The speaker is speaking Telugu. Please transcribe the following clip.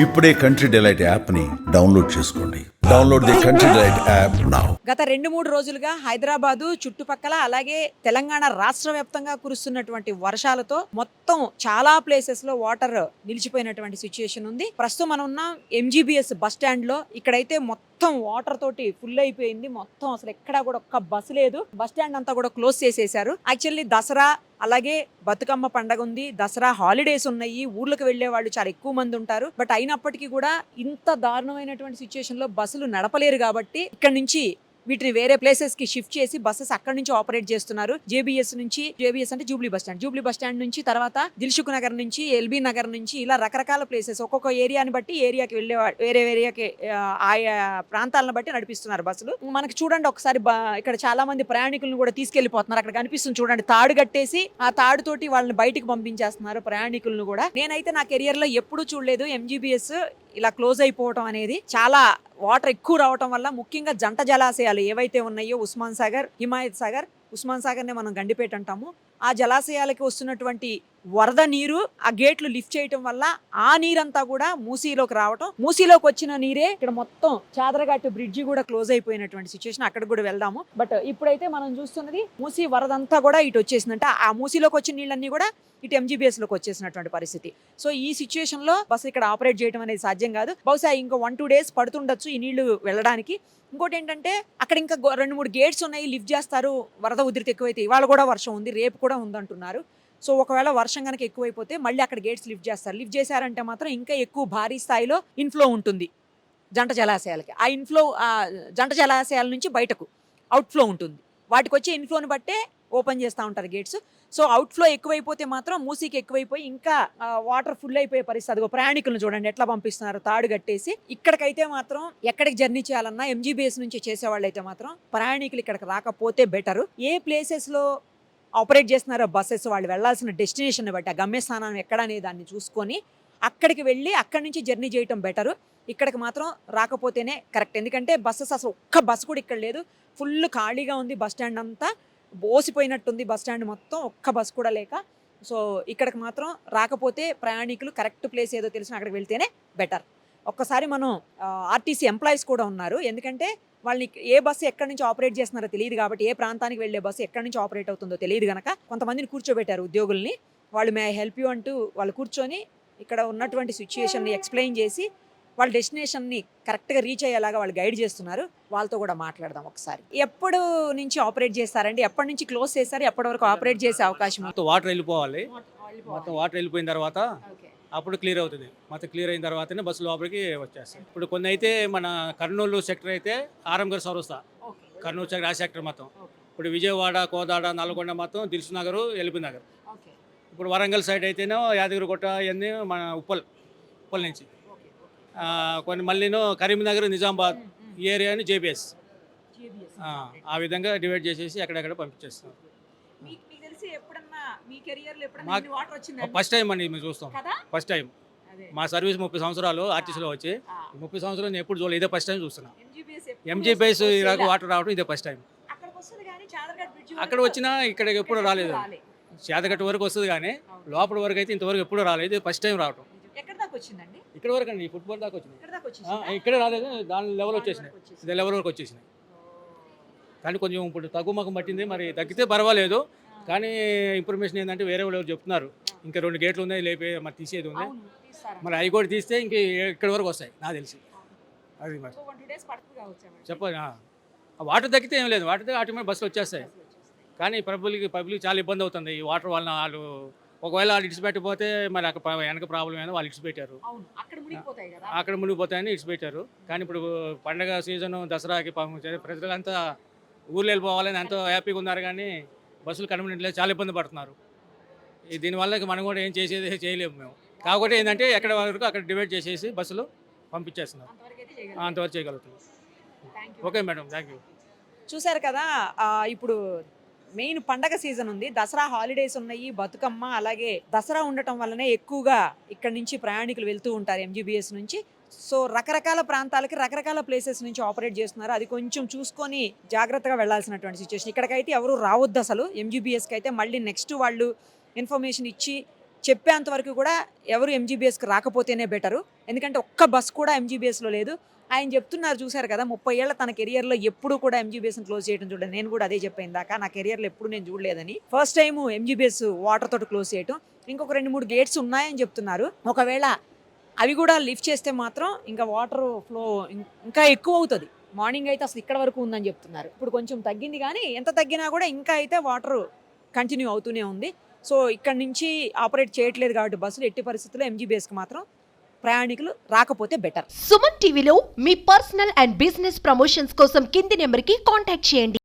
ఇప్పుడే కంట్రీ డిలైట్ యాప్ని డౌన్లోడ్ చేసుకోండి. Download the country delight app now. గత 2-3 రోజులుగా హైదరాబాదు చుట్టుపక్కల అలాగే తెలంగాణ రాష్ట్ర వ్యాప్తంగా కురుస్తున్నటువంటి వర్షాలతో మొత్తం చాలా ప్లేసెస్ లో వాటర్ నిలిచిపోయినటువంటి సిచ్యుయేషన్ ఉంది. ప్రస్తుతం మనం ఉన్న ఎంజీబీఎస్ బస్ స్టాండ్ లో ఇక్కడైతే మొత్తం వాటర్ తోటి ఫుల్ అయిపోయింది. మొత్తం అసలు ఎక్కడా కూడా ఒక్క బస్సు లేదు. బస్ స్టాండ్ అంతా కూడా క్లోజ్ చేసేసారు. యాక్చువల్లీ దసరా అలాగే బతుకమ్మ పండగ ఉంది, దసరా హాలిడేస్ ఉన్నాయి, ఊర్లకు వెళ్లే వాళ్ళు చాలా ఎక్కువ మంది ఉంటారు. బట్ అయినప్పటికీ కూడా ఇంత దారుణమైనటువంటి సిచ్యుయేషన్ లో బస్సులు నడపలేరు కాబట్టి ఇక్కడ నుంచి వీటిని వేరే ప్లేసెస్ కి షిఫ్ట్ చేసి బస్సెస్ అక్కడ నుంచి ఆపరేట్ చేస్తున్నారు. జేబీఎస్ అంటే జూబ్లీ బస్ స్టాండ్ నుంచి తర్వాత దిల్సుఖ్ నగర్ నుంచి ఎల్బీ నగర్ నుంచి ఇలా రకరకాల ప్లేసెస్ ఒక్కొక్క ఏరియాని బట్టి ఏరియాకి వెళ్ళే వేరే ఏరియాకి ఆయా ప్రాంతాలను బట్టి నడిపిస్తున్నారు బస్సులు. మనకి చూడండి ఒకసారి ఇక్కడ చాలా మంది ప్రయాణికులను కూడా తీసుకెళ్లిపోతున్నారు. అక్కడ కనిపిస్తుంది చూడండి, తాడు కట్టేసి ఆ తాడుతోటి వాళ్ళని బయటికి పంపించేస్తున్నారు ప్రయాణికులను కూడా. నేనైతే నా కెరియర్ లో ఎప్పుడూ చూడలేదు ఎంజీబీఎస్ ఇలా క్లోజ్ అయిపోవటం అనేది. చాలా వాటర్ ఎక్కువ రావటం వల్ల ముఖ్యంగా జంట జలాశయాలు ఏవైతే ఉన్నాయో ఉస్మాన్ సాగర్, హిమాయత్ సాగర్, ఉస్మాన్ సాగర్నే మనం గండిపేట అంటాము, ఆ జలాశయాలకి వస్తున్నటువంటి వరద నీరు ఆ గేట్లు లిఫ్ట్ చేయటం వల్ల ఆ నీరంతా కూడా మూసీలోకి రావటం, మూసీలోకి వచ్చిన నీరే ఇక్కడ మొత్తం చాదరగట్టు బ్రిడ్జి కూడా క్లోజ్ అయిపోయినటువంటి సిచ్యువేషన్. అక్కడ కూడా వెళ్దాము. బట్ ఇప్పుడైతే మనం చూస్తున్నది మూసీ వరదంతా కూడా ఇటు వచ్చేసిందంటే ఆ మూసీలోకి వచ్చిన నీళ్ళన్నీ కూడా ఇటు ఎంజీబీఎస్ లోకి వచ్చేసినటువంటి పరిస్థితి. సో ఈ సిచ్యువేషన్ లో బస్సు ఇక్కడ ఆపరేట్ చేయడం అనేది సాధ్యం కాదు. బహుశా ఇంకో 1-2 days పడుతుండొచ్చు ఈ నీళ్లు వెళ్ళడానికి. ఇంకోటి ఏంటంటే అక్కడ ఇంకా 2-3 గేట్స్ ఉన్నాయి, లిఫ్ట్ చేస్తారు వరద ఉధృతి ఎక్కువైతే. ఇవాళ కూడా వర్షం ఉంది, రేపు కూడా ఉందంటున్నారు. సో ఒకవేళ వర్షం కనుక ఎక్కువైపోతే మళ్ళీ అక్కడ గేట్స్ లిఫ్ట్ చేస్తారు. లిఫ్ట్ చేశారంటే మాత్రం ఇంకా ఎక్కువ భారీ స్థాయిలో ఇన్ఫ్లో ఉంటుంది జంట జలాశయాలకి. ఆ ఇన్ఫ్లో జంట జలాశయాల నుంచి బయటకు అవుట్ఫ్లో ఉంటుంది. వాటికి వచ్చే ఇన్ఫ్లోని బట్టే ఓపెన్ చేస్తూ ఉంటారు గేట్స్. సో అవుట్ఫ్లో ఎక్కువైపోతే మాత్రం మూసీకి ఎక్కువైపోయి ఇంకా వాటర్ ఫుల్ అయిపోయే పరిస్థితి. అదిగో ప్రయాణికులను చూడండి ఎట్లా పంపిస్తున్నారు తాడు కట్టేసి. ఇక్కడికైతే మాత్రం ఎక్కడికి జర్నీ చేయాలన్నా ఎంజీబీఎస్ నుంచి చేసేవాళ్ళు అయితే మాత్రం ప్రయాణికులు ఇక్కడికి రాకపోతే బెటర్. ఏ ప్లేసెస్ లో ఆపరేట్ చేస్తున్నారో బస్సెస్ వాళ్ళు వెళ్లాల్సిన డెస్టినేషన్ బట్టి ఆ గమ్యస్థానం ఎక్కడ అనే దాన్ని చూసుకొని అక్కడికి వెళ్ళి అక్కడి నుంచి జర్నీ చేయటం బెటరు. ఇక్కడికి మాత్రం రాకపోతేనే కరెక్ట్. ఎందుకంటే బస్సెస్ అసలు ఒక్క బస్సు కూడా ఇక్కడ లేదు. ఫుల్ ఖాళీగా ఉంది బస్ స్టాండ్ అంతా, బోసిపోయినట్టుంది బస్ స్టాండ్ మొత్తం, ఒక్క బస్సు కూడా లేక. సో ఇక్కడికి మాత్రం రాకపోతే ప్రయాణికులు కరెక్ట్ ప్లేస్ ఏదో తెలిసిన అక్కడికి వెళ్తేనే బెటర్. ఒక్కసారి మనం ఆర్టీసీ ఎంప్లాయీస్ కూడా ఉన్నారు. ఎందుకంటే వాళ్ళని ఏ బస్సు ఎక్కడి నుంచి ఆపరేట్ చేస్తున్నారో తెలియదు కాబట్టి, ఏ ప్రాంతానికి వెళ్ళే బస్సు ఎక్కడి నుంచి ఆపరేట్ అవుతుందో తెలియదు కనుక కొంతమందిని కూర్చోబెట్టారు ఉద్యోగుల్ని. వాళ్ళు మే హెల్ప్ యూ అంటూ వాళ్ళు కూర్చొని ఇక్కడ ఉన్నటువంటి సిచ్యుయేషన్ని ఎక్స్ప్లెయిన్ చేసి వాళ్ళ డెస్టినేషన్ని కరెక్ట్గా రీచ్ అయ్యేలాగా వాళ్ళు గైడ్ చేస్తున్నారు. వాళ్ళతో కూడా మాట్లాడదాం ఒకసారి. ఎప్పుడు నుంచి ఆపరేట్ చేస్తారండి, ఎప్పటి నుంచి క్లోజ్ చేస్తారు, ఎప్పటి వరకు ఆపరేట్ చేసే అవకాశం? వాటర్ వెళ్ళిపోవాలి. మొత్తం వాటర్ వెళ్ళిపోయిన తర్వాత అప్పుడు క్లియర్ అవుతుంది. మొత్తం క్లియర్ అయిన తర్వాతనే బస్సు లోపలికి వచ్చేస్తాయి. ఇప్పుడు కొన్ని అయితే మన కర్నూలు సెక్టర్ అయితే ఆరంగర్ సౌరస్తా, కర్నూలు సెక్టర్ ఆ సెక్టర్ మొత్తం. ఇప్పుడు విజయవాడ, కోదాడ, నల్గొండ మొత్తం దిల్సుఖ్ నగర్, ఎల్బీ నగర్. ఇప్పుడు వరంగల్ సైడ్ అయితేనో యాదగిరిగుట్ట ఇవన్నీ మన ఉప్పల్ నుంచి. కొన్ని మళ్ళీనో కరీంనగర్, నిజామాబాద్ ఈ ఏరియాని జేబీఎస్. ఆ విధంగా డివైడ్ చేసేసి ఎక్కడెక్కడ పంపించేస్తాం. ఫస్ట్ టైం అండి మేము చూస్తాం. ఫస్ట్ టైం మా సర్వీస్ 30 సంవత్సరాలు ఆర్టీసీలో వచ్చి 30 సంవత్సరాలు నేను ఎప్పుడు చూడలేదు, ఇదే ఫస్ట్ టైం చూస్తున్నా. ఎంజీబీఎస్ ఇలాగ వాటర్ రావడం ఇదే ఫస్ట్ టైం. అక్కడ వచ్చినా ఇక్కడ ఎప్పుడు రాలేదు. చేతగట్టు వరకు వస్తుంది కానీ లోపల వరకు అయితే ఇంతవరకు ఎప్పుడు రాలేదు, ఫస్ట్ టైం రావడం. ఇక్కడ వరకు అండి, ఫుట్బాల్ దాకా వచ్చింది. ఇక్కడ రాలేదు, దాని లెవెల్ వచ్చేసినాయి, ఇదే లెవెల్ వరకు వచ్చేసినాయి. కానీ కొంచెం ఇప్పుడు తగ్గుముఖం పట్టింది. మరి తగ్గితే పర్వాలేదు, కానీ ఇన్ఫర్మేషన్ ఏంటంటే వేరే వాళ్ళు చెప్తున్నారు ఇంకా 2 గేట్లు ఉన్నాయి లేపే మరి తీసేది ఉంది. మరి అవి కూడా తీస్తే ఇంక ఇక్కడ వరకు వస్తాయి నాకు తెలిసి. అది మరి చెప్పండి. వాటర్ తగ్గితే ఏం లేదు, వాటర్ తగ్గి ఆటోమేటిక్ బస్సులు వచ్చేస్తాయి. కానీ పబ్లిక్ చాలా ఇబ్బంది అవుతుంది ఈ వాటర్ వలన. వాళ్ళు ఒకవేళ వాళ్ళు ఇడిచిపెట్టిపోతే మరి అక్కడ వెనక ప్రాబ్లం ఏదో వాళ్ళు ఇడిచిపెట్టారు, అక్కడ మునిగిపోతాయని ఇడిచిపెట్టారు. కానీ ఇప్పుడు పండగ సీజను దసరాకి ప్రజలంతా ఊర్లో వెళ్ళిపోవాలని ఎంతో హ్యాపీగా ఉన్నారు, కానీ బస్సులు కన్వీనియంట్ చాలా ఇబ్బంది పడుతున్నారు. దీనివల్ల మనం కూడా ఏం చేసేది చేయలేము మేము. కాబట్టి ఏంటంటే ఎక్కడ వరకు అక్కడ డివైడ్ చేసేసి బస్సులు పంపించేస్తున్నారు, అంతవరకు చేయగలుగుతున్నాం. Okay madam, thank you. చూశారు కదా, ఇప్పుడు మెయిన్ పండగ సీజన్ ఉంది, దసరా హాలిడేస్ ఉన్నాయి, బతుకమ్మ. అలాగే దసరా ఉండటం వల్లనే ఎక్కువగా ఇక్కడ నుంచి ప్రయాణికులు వెళ్తూ ఉంటారు ఎంజీబీఎస్ నుంచి. సో రకరకాల ప్రాంతాలకి రకరకాల ప్లేసెస్ నుంచి ఆపరేట్ చేస్తున్నారు. అది కొంచెం చూసుకొని జాగ్రత్తగా వెళ్లాల్సినటువంటి సిచ్యువేషన్. ఇక్కడికైతే ఎవరు రావద్దు అసలు. ఎంజీబీఎస్కి అయితే మళ్ళీ నెక్స్ట్ వాళ్ళు ఇన్ఫర్మేషన్ ఇచ్చి చెప్పేంత వరకు కూడా ఎవరు ఎంజీబీఎస్కి రాకపోతేనే బెటరు. ఎందుకంటే ఒక్క బస్ కూడా ఎంజీబీఎస్లో లేదు. ఆయన చెప్తున్నారు చూశారు కదా, 30 ఏళ్ల తన కెరియర్లో ఎప్పుడు కూడా ఎంజీబీఎస్ని క్లోజ్ చేయడం చూడండి. నేను కూడా అదే చెప్పాను దాకా, నా కెరియర్లో ఎప్పుడు నేను చూడలేదని. ఫస్ట్ టైం ఎంజీబీఎస్ వాటర్ తోటి క్లోజ్ చేయటం. ఇంకొక 2-3 గేట్స్ ఉన్నాయని చెప్తున్నారు. ఒకవేళ అవి కూడా లిఫ్ట్ చేస్తే మాత్రం ఇంకా వాటర్ ఫ్లో ఇంకా ఎక్కువ అవుతుంది. మార్నింగ్ అయితే అసలు ఇక్కడ వరకు ఉందని చెప్తున్నారు. ఇప్పుడు కొంచెం తగ్గింది, కానీ ఎంత తగ్గినా కూడా ఇంకా అయితే వాటర్ కంటిన్యూ అవుతూనే ఉంది. సో ఇక్కడ నుంచి ఆపరేట్ చేయట్లేదు కాబట్టి బస్సులు ఎట్టి పరిస్థితుల్లో ఎంజీబీఎస్కి మాత్రం ప్రయాణికులు రాకపోతే బెటర్. సుమన్ టీవీలో మీ పర్సనల్ అండ్ బిజినెస్ ప్రమోషన్స్ కోసం కింది నెంబర్కి కాంటాక్ట్ చేయండి.